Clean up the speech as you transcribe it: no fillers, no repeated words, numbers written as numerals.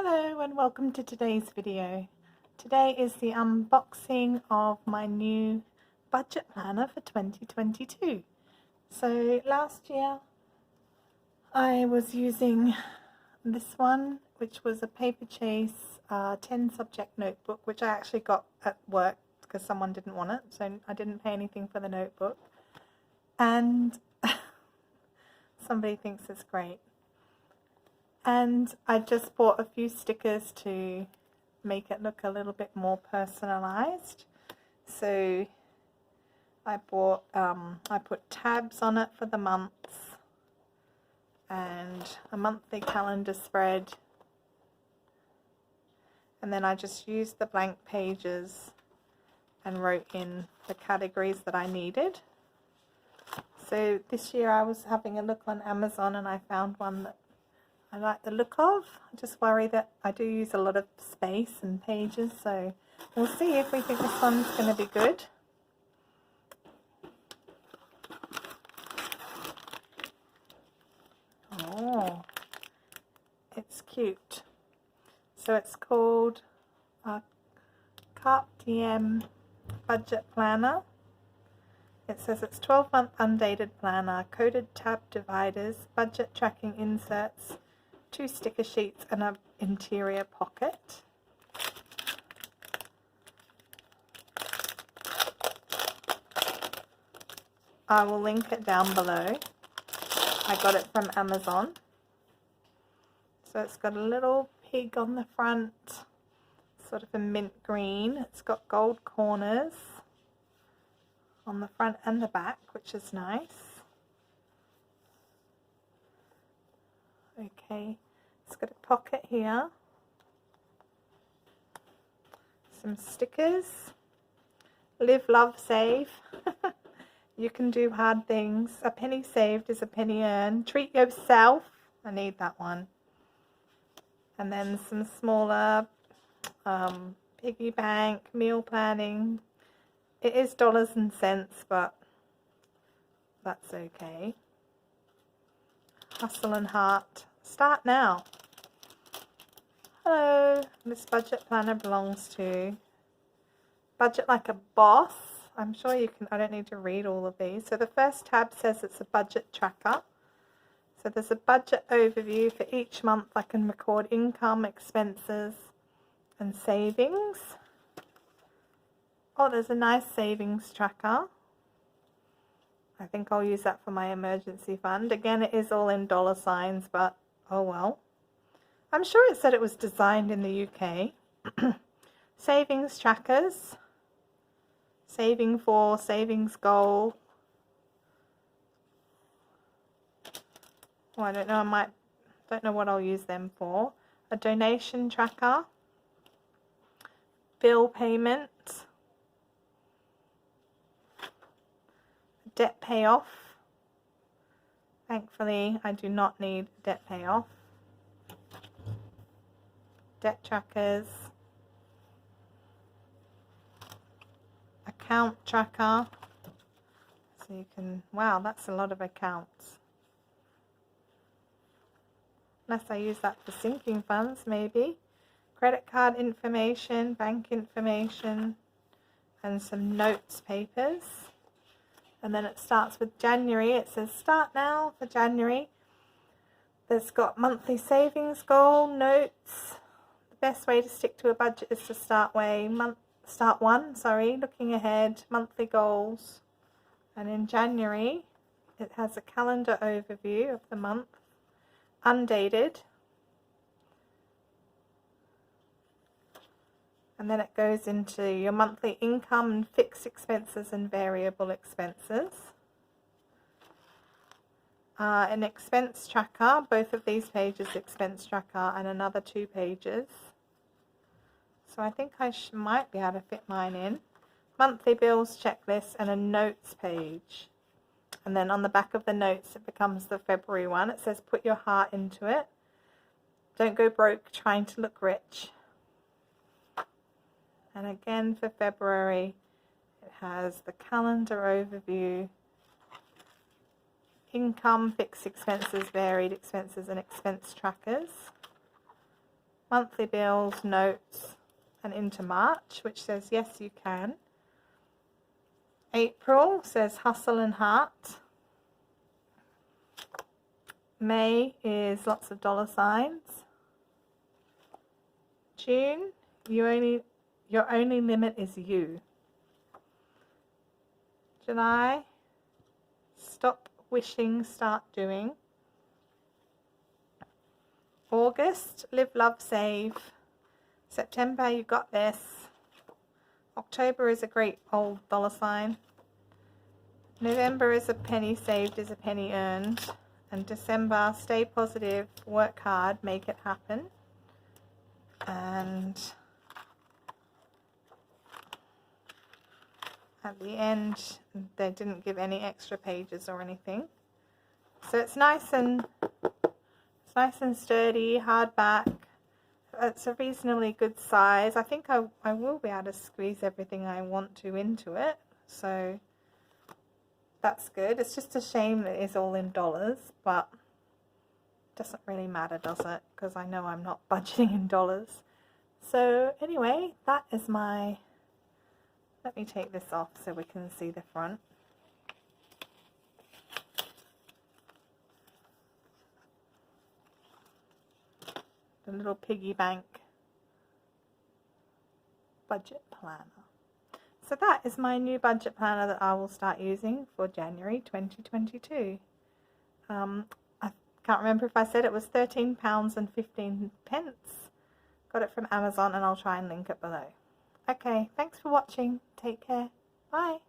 Hello and welcome to today's video. Today is the unboxing of my new budget planner for 2022. So last year I was using this one, which was a Paper Chase 10 subject notebook, which I actually got at work because someone didn't want it, so I didn't pay anything for the notebook. And somebody thinks it's great. And I just bought a few stickers to make it look a little bit more personalized. So I put tabs on it for the months and a monthly calendar spread, and then I just used the blank pages and wrote in the categories that I needed. So this year I was having a look on Amazon and I found one that I like the look of. I just worry that I do use a lot of space and pages, so we'll see if we think this one's going to be good. Oh, it's cute. So it's called a Kirby budget planner. It says it's 12-month undated planner, coded tab dividers, budget tracking inserts, 2 sticker sheets and an interior pocket. I will link it down below. I got it from Amazon. So it's got a little pig on the front, sort of a mint green. It's got gold corners on the front and the back, which is nice. Okay, it's got a pocket here, some stickers, live, love, save. You can do hard things. A penny saved is a penny earned. Treat yourself. I need that one. And then some smaller piggy bank, meal planning. It is dollars and cents, but that's okay. Hustle and heart. Start now. Hello. This budget planner belongs to Budget Like a Boss. I'm sure you can, I don't need to read all of these. So the first tab says it's a budget tracker. So there's a budget overview for each month. I can record income, expenses, and savings. Oh, there's a nice savings tracker. I think I'll use that for my emergency fund. Again, it is all in dollar signs, but oh well. I'm sure it said it was designed in the UK. Savings trackers. Saving for, savings goal. Well, I don't know, don't know what I'll use them for. A donation tracker. Bill payment. Debt payoff. Thankfully, I do not need debt payoff. Debt trackers. Account tracker. So you can, wow, that's a lot of accounts. Unless I use that for sinking funds, maybe. Credit card information, bank information, and some notes papers. And then it starts with January. It says start now for January. There's got monthly savings goal, notes. The best way to stick to a budget is to start looking ahead, monthly goals. And in January, it has a calendar overview of the month, undated. And then it goes into your monthly income and fixed expenses and variable expenses. An expense tracker, both of these pages, expense tracker, and another 2 pages. So I think I might be able to fit mine in. Monthly bills checklist and a notes page. And then on the back of the notes, it becomes the February one. It says put your heart into it. Don't go broke trying to look rich. And again for February, it has the calendar overview, income, fixed expenses, varied expenses, and expense trackers. monthly bills, notes, and into March, which says yes you can. April says hustle and heart. May is lots of dollar signs. June, your only limit is you. July, stop wishing, start doing. August, live, love, save. September, you got this. October is a great old dollar sign. November is a penny saved is a penny earned. And December, stay positive, work hard, make it happen. And at the end, they didn't give any extra pages or anything. So it's nice and sturdy, hardback. It's a reasonably good size. I think I will be able to squeeze everything I want to into it. So that's good. It's just a shame that it's all in dollars, but it doesn't really matter, does it? Because I know I'm not budgeting in dollars. So anyway, that is my... Let me take this off so we can see the front. The little piggy bank budget planner. So that is my new budget planner that I will start using for January 2022. I can't remember if I said it was £13.15. Got it from Amazon, and I'll try and link it below. Okay, thanks for watching. Take care. Bye.